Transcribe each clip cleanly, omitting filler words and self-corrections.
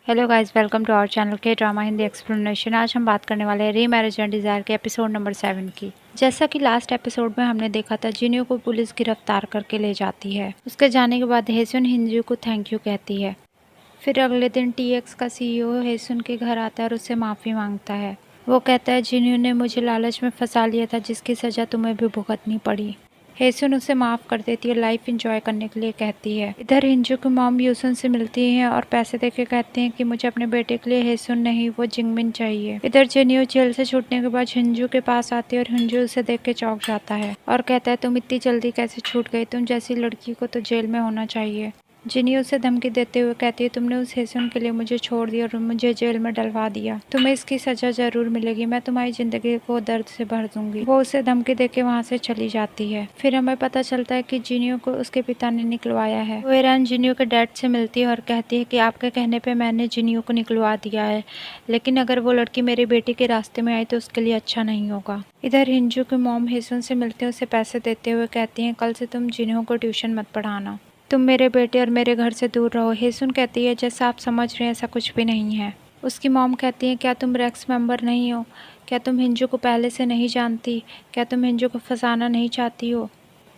Hello guys, welcome to our channel के drama Hindi explanation. आज हम बात करने वाले हैं रीमैरिज एंड डिज़ायर के एपिसोड नंबर 7 की। जैसा कि लास्ट एपिसोड में हमने देखा था, जिन्यू को पुलिस गिरफ्तार करके ले जाती है। उसके जाने के बाद हेसुन हिंजू को थैंक यू कहती है। फिर अगले दिन टीएक्स का सीईओ हेसुन के घर आता है और उससे माफ़ी मांगता है। वो कहता है जिन्यू ने मुझे लालच में फंसा लिया था, जिसकी सज़ा तुम्हें भी भुगतनी पड़ी। हेसुन उसे माफ़ कर देती है, लाइफ एंजॉय करने के लिए कहती है। इधर हिंजू की मॉम यूसुन से मिलती हैं और पैसे देके कहते हैं कि मुझे अपने बेटे के लिए हेसुन नहीं, वो जिंगमिन चाहिए। इधर जिन्यू जेल से छूटने के बाद हिंजू के पास आती है और हिंजू उसे देख के चौंक जाता है और कहता है तुम इतनी जल्दी कैसे छूट गई, तुम जैसी लड़की को तो जेल में होना चाहिए। जिन्नी उसे धमकी देते हुए कहती है तुमने उस हेसुन के लिए मुझे छोड़ दिया और मुझे जेल में डलवा दिया, तुम्हें इसकी सजा जरूर मिलेगी, मैं तुम्हारी जिंदगी को दर्द से भर दूंगी। वो उसे धमकी देके वहाँ से चली जाती है। फिर हमें पता चलता है कि जिन्यू को उसके पिता ने निकलवाया है। वो ईरान जिन्यू के डैड से मिलती है और कहती है कि आपके कहने पे मैंने जिन्यू को निकलवा दिया है, लेकिन अगर वो लड़की मेरी बेटी के रास्ते में आई तो उसके लिए अच्छा नहीं होगा। इधर हिंजू की मॉम हेसुन से मिलते उसे पैसे देते हुए कहती है कल से तुम जिन्यू को ट्यूशन मत पढ़ाना, तुम मेरे बेटे और मेरे घर से दूर रहो। हेसुन कहती है जैसा आप समझ रहे हैं ऐसा कुछ भी नहीं है। उसकी मॉम कहती है क्या तुम रेक्स मेंबर नहीं हो, क्या तुम हिंजू को पहले से नहीं जानती, क्या तुम हिंजू को फंसाना नहीं चाहती हो,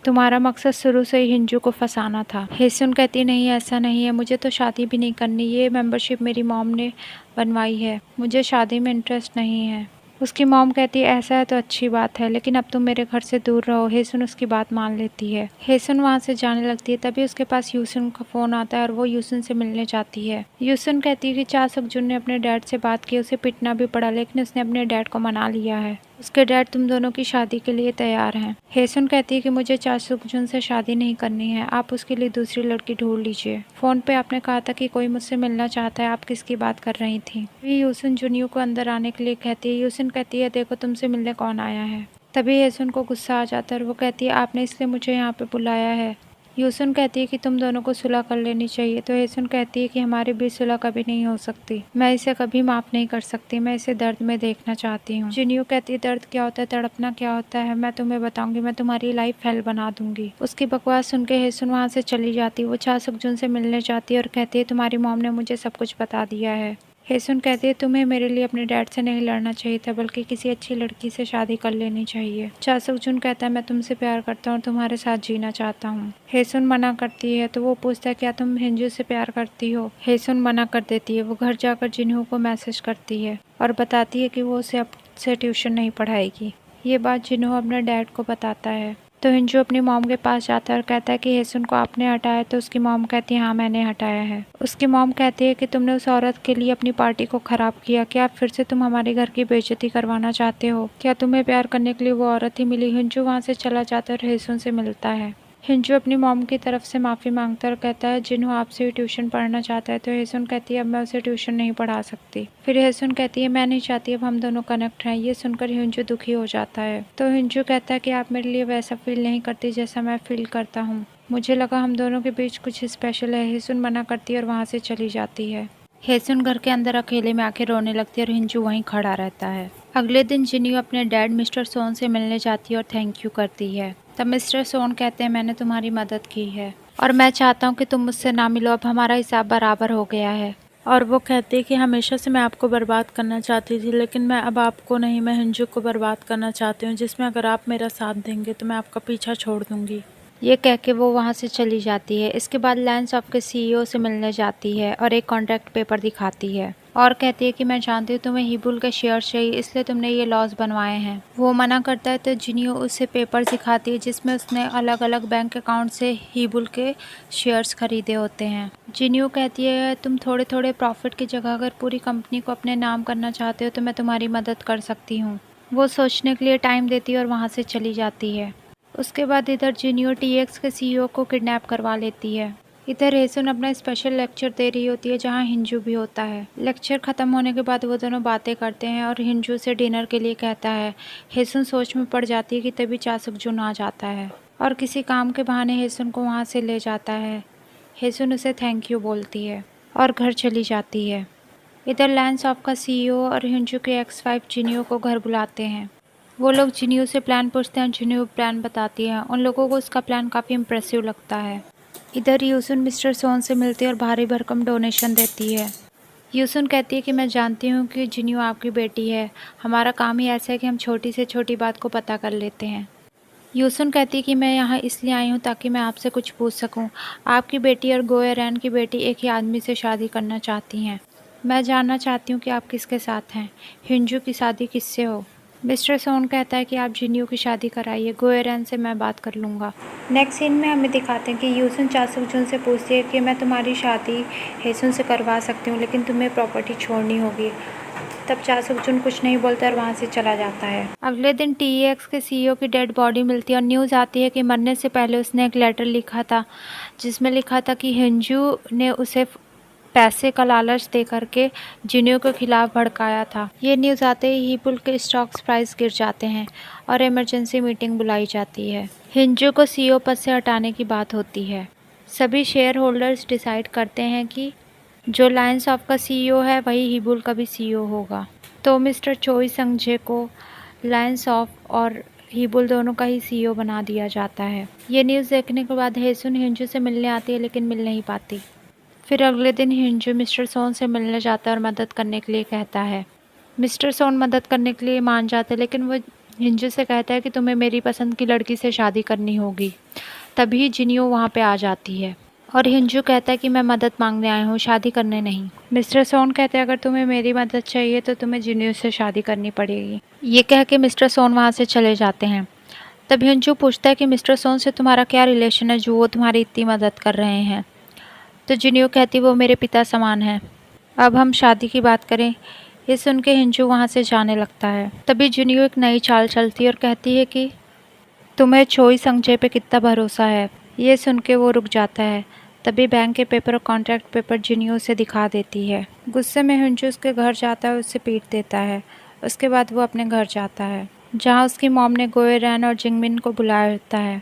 तुम्हारा मकसद शुरू से ही हिंजू को फंसाना था। हेसुन कहती नहीं ऐसा नहीं है, मुझे तो शादी भी नहीं करनी, ये मेंबरशिप मेरी मॉम ने बनवाई है, मुझे शादी में इंटरेस्ट नहीं है। उसकी मॉम कहती है ऐसा है तो अच्छी बात है, लेकिन अब तुम मेरे घर से दूर रहो। हेसुन उसकी बात मान लेती है। हेसुन वहाँ से जाने लगती है, तभी उसके पास यूसुन का फोन आता है और वो यूसुन से मिलने जाती है। यूसुन कहती है कि चा सक-जुन ने अपने डैड से बात की, उसे पिटना भी पड़ा, लेकिन उसने अपने डैड को मना लिया है, उसके डैड तुम दोनों की शादी के लिए तैयार हैं। हेसुन कहती है कि मुझे चा सक-जुन से शादी नहीं करनी है, आप उसके लिए दूसरी लड़की ढूंढ लीजिए। फोन पे आपने कहा था कि कोई मुझसे मिलना चाहता है, आप किसकी बात कर रही थी। यूसुन जुनियो को अंदर आने के लिए कहती है। यूसुन कहती है देखो तुमसे मिलने कौन आया है। तभी हेसुन को गुस्सा आ जाता है और वो कहती है आपने इसलिए मुझे यहाँ पे बुलाया है। यूसुन कहती है कि तुम दोनों को सुलह कर लेनी चाहिए, तो हेसुन कहती है कि हमारे बीच सुलह कभी नहीं हो सकती, मैं इसे कभी माफ नहीं कर सकती, मैं इसे दर्द में देखना चाहती हूँ। जिन्यू कहती है दर्द क्या होता है, तड़पना क्या होता है, मैं तुम्हें बताऊंगी, मैं तुम्हारी लाइफ हेल बना दूंगी। उसकी बकवास सुन के हेसुन वहाँ से चली जाती है। वो चा सक-जुन से मिलने जाती है और कहती है तुम्हारी मॉम ने मुझे सब कुछ बता दिया है। हेसुन कहती है तुम्हें मेरे लिए अपने डैड से नहीं लड़ना चाहिए था, बल्कि किसी अच्छी लड़की से शादी कर लेनी चाहिए। चा सक-जुन कहता है मैं तुमसे प्यार करता हूँ और तुम्हारे साथ जीना चाहता हूँ। हेसुन मना करती है तो वो पूछता है क्या तुम हिंजू से प्यार करती हो। हेसुन मना कर देती है। वो घर जाकर जिन्हू को मैसेज करती है और बताती है कि वो उसे अब से ट्यूशन नहीं पढ़ाएगी। ये बात जिन्हू अपने डैड को बताता है तो हिंजू अपनी मॉम के पास जाता है और कहता है कि हेसुन को आपने हटाया, तो उसकी मॉम कहती है हाँ मैंने हटाया है। उसकी मॉम कहती है कि तुमने उस औरत के लिए अपनी पार्टी को खराब किया, क्या फिर से तुम हमारे घर की बेइज्जती करवाना चाहते हो, क्या तुम्हें प्यार करने के लिए वो औरत ही मिली। हिंजू वहाँ से चला जाता है और हेसुन से मिलता है। हिंजू अपनी मॉम की तरफ से माफ़ी मांगता है और कहता है जिन्हू आपसे ही ट्यूशन पढ़ना चाहता है, तो हेसुन कहती है अब मैं उसे ट्यूशन नहीं पढ़ा सकती। फिर हेसुन कहती है मैं नहीं चाहती अब हम दोनों कनेक्ट हैं। ये सुनकर हिंजू दुखी हो जाता है तो हिंजू कहता है कि आप मेरे लिए वैसा फील नहीं करती जैसा मैं फील करता हूँ, मुझे लगा हम दोनों के बीच कुछ स्पेशल है। हेसुन मना करती है और वहाँ से चली जाती है। हेसुन घर के अंदर अकेले में आके रोने लगती है और हिंजू वहीं खड़ा रहता है। अगले दिन जिन्यू अपने डैड मिस्टर सोन से मिलने जाती है और थैंक यू करती है। तब मिस्टर सोन कहते हैं मैंने तुम्हारी मदद की है और मैं चाहता हूँ कि तुम मुझसे ना मिलो, अब हमारा हिसाब बराबर हो गया है। और वो कहते हैं कि हमेशा से मैं आपको बर्बाद करना चाहती थी, लेकिन मैं अब आपको नहीं, मैं हिंजू को बर्बाद करना चाहती हूँ, जिसमें अगर आप मेरा साथ देंगे तो मैं आपका पीछा छोड़ दूंगी। ये कह के वो वहाँ से चली जाती है। इसके बाद लैंस ऑफ के सीईओ से मिलने जाती है और एक कॉन्ट्रैक्ट पेपर दिखाती है और कहती है कि मैं जानती हूँ तुम्हें हीबुल के शेयर चाहिए, इसलिए तुमने ये लॉस बनवाए हैं। वो मना करता है तो जिन्यू उसे पेपर दिखाती है जिसमें उसने अलग अलग बैंक अकाउंट से हीबुल के शेयर्स खरीदे होते हैं। जिन्यू कहती है तुम थोड़े थोड़े प्रॉफिट की जगह अगर पूरी कंपनी को अपने नाम करना चाहते हो तो मैं तुम्हारी मदद कर सकती हूँ। वो सोचने के लिए टाइम देती है और वहाँ से चली जाती है। उसके बाद इधर जिन्यू टीएक्स के सीईओ को किडनैप करवा लेती है। इधर हेसुन अपना स्पेशल लेक्चर दे रही होती है जहाँ हिंजू भी होता है। लेक्चर खत्म होने के बाद वो दोनों बातें करते हैं और हिंजू से डिनर के लिए कहता है। हेसुन सोच में पड़ जाती है कि तभी चा सक-जुन आ जाता है और किसी काम के बहाने हेसुन को वहाँ से ले जाता है। हेसुन उसे थैंक यू बोलती है और घर चली जाती है। इधर लैंस ऑफ का सीईओ और हिंजू के एक्स वाइफ जिन्यू को घर बुलाते हैं। वो लोग जिन्यू से प्लान पूछते हैं, जिन्यू प्लान बताती है। उन लोगों को उसका प्लान काफ़ी इम्प्रेसिव लगता है। इधर यूसुन मिस्टर सोन से मिलती है और भारी भरकम डोनेशन देती है। यूसुन कहती है कि मैं जानती हूँ कि जिन्यू आपकी बेटी है। हमारा काम ही ऐसा है कि हम छोटी से छोटी बात को पता कर लेते हैं। यूसुन कहती है कि मैं यहाँ इसलिए आई हूँ ताकि मैं आपसे कुछ पूछ सकूँ। आपकी बेटी और गोएरैन की बेटी एक ही आदमी से शादी करना चाहती हैं। मैं जानना चाहती हूँ कि आप किसके साथ हैं। हिंजू की शादी किससे हो। मिस्टर सोन कहता है कि आप जिन्यू की शादी कराइए, गोएरैन से मैं बात कर लूँगा। नेक्स्ट सीन में हमें दिखाते हैं कि यूसुन चासुकजुन से पूछती है कि मैं तुम्हारी शादी हेसुन से करवा सकती हूँ, लेकिन तुम्हें प्रॉपर्टी छोड़नी होगी। तब चासुकजुन कुछ नहीं बोलता और वहाँ से चला जाता है। अगले दिन TEX के CEO की डेड बॉडी मिलती है और न्यूज़ आती है कि मरने से पहले उसने एक लेटर लिखा था, जिसमें लिखा था कि हिंजू ने उसे पैसे का लालच दे करके जिन्यू के खिलाफ भड़काया था। ये न्यूज़ आते ही हीपुल के स्टॉक्स प्राइस गिर जाते हैं और इमरजेंसी मीटिंग बुलाई जाती है। हिंजू को CEO पद से हटाने की बात होती है। सभी शेयर होल्डर्स डिसाइड करते हैं कि जो लायंस ऑफ का CEO है वही हिबुल का भी CEO होगा। तो मिस्टर चोई संगजे को लायंस ऑफ और हिबुल दोनों का ही CEO बना दिया जाता है। ये न्यूज़ देखने के बाद हेसुन हिंजू से मिलने आती है, लेकिन मिल नहीं पाती। फिर अगले दिन हिंजू मिस्टर सोन से मिलने जाता है और मदद करने के लिए कहता है। मिस्टर सोन मदद करने के लिए मान जाते हैं, लेकिन वो हिंजू से कहता है कि तुम्हें मेरी पसंद की लड़की से शादी करनी होगी। तभी जिन्यू वहाँ पे आ जाती है और हिंजू कहता है कि मैं मदद मांगने आया हूँ, शादी करने नहीं। मिस्टर सोन कहते हैं अगर तुम्हें मेरी मदद चाहिए तो तुम्हें जिन्यू से शादी करनी पड़ेगी। ये कह के मिस्टर सोन वहाँ से चले जाते हैं। तब हिंजू पूछता है कि मिस्टर सोन से तुम्हारा क्या रिलेशन है जो वो तुम्हारी इतनी मदद कर रहे हैं। तो जिन्यू कहती वो मेरे पिता समान है। अब हम शादी की बात करें। ये सुन के हिंजू वहाँ से जाने लगता है। तभी जिन्यू एक नई चाल चलती है और कहती है कि तुम्हें चोई संगजे पे कितना भरोसा है। ये सुन के वो रुक जाता है। तभी बैंक के पेपर और कॉन्ट्रैक्ट पेपर जिन्यू उसे दिखा देती है। गुस्से में हिंजू उसके घर जाता है और उसे पीट देता है। उसके बाद वो अपने घर जाता है, जहाँ उसकी मॉम ने गोएरैन और जिंगमिन को बुलाया होता है।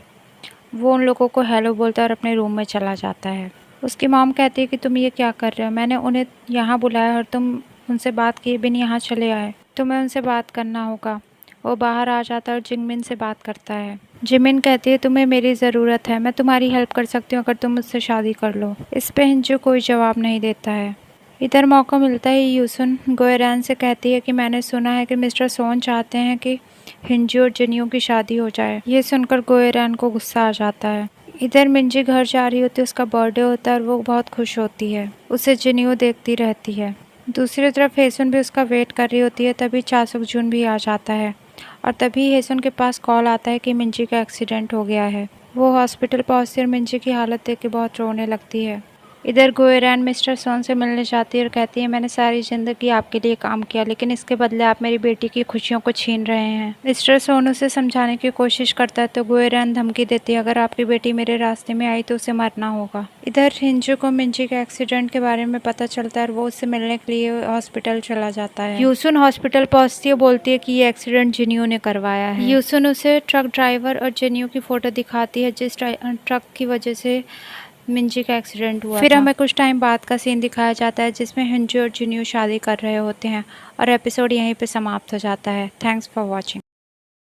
वो उन लोगों को हेलो बोलता है और अपने रूम में चला जाता है। उसकी मॉम कहती है कि तुम ये क्या कर रहे हो, मैंने उन्हें यहाँ बुलाया और तुम उनसे बात किए बिन यहाँ चले आए। तुम्हें उनसे बात करना होगा। वो बाहर आ जाता है और जिंगमिन से बात करता है। जिमिन कहती है तुम्हें मेरी ज़रूरत है, मैं तुम्हारी हेल्प कर सकती हूँ अगर तुम मुझसे शादी कर लो। इस पे हिंजू कोई जवाब नहीं देता है। इधर मौका मिलता ही यूसुन गोएरैन से कहती है कि मैंने सुना है कि मिस्टर सोन चाहते हैं कि हिंजू और जिन्यू की शादी हो जाए। ये सुनकर गोएरैन को गुस्सा आ जाता है। इधर मिंजी घर जा रही होती है, उसका बर्थडे होता है और वो बहुत खुश होती है। उसे जिन्यू देखती रहती है। दूसरी तरफ हेसुन भी उसका वेट कर रही होती है। तभी चासुकजुन भी आ जाता है और तभी हेसुन के पास कॉल आता है कि मिंजी का एक्सीडेंट हो गया है। वो हॉस्पिटल पहुंचती और मिंजी की हालत देख के बहुत रोने लगती है। इधर गोएरैन मिस्टर सोन से मिलने जाती है और कहती है मैंने सारी ज़िंदगी आपके लिए काम किया, लेकिन इसके बदले आप मेरी बेटी की खुशियों को छीन रहे हैं। मिस्टर सोन उसे समझाने की कोशिश करता है तो गोएरैन धमकी देती है अगर आपकी बेटी मेरे रास्ते में आई तो उसे मरना होगा। इधर हिंजू को मिंजी के एक्सीडेंट के बारे में पता चलता है और वो उससे मिलने के लिए हॉस्पिटल चला जाता है। यूसुन हॉस्पिटल पहुंचती है, बोलती है कि ये एक्सीडेंट जिन्यू ने करवाया है। यूसुन उसे ट्रक ड्राइवर और जिन्यू की फोटो दिखाती है जिस ट्रक की वजह से मिंजी का एक्सीडेंट हुआ। फिर हमें कुछ टाइम बाद का सीन दिखाया जाता है जिसमें हिंजू और जिन्यू शादी कर रहे होते हैं और एपिसोड यहीं पे समाप्त हो जाता है। Thanks for watching.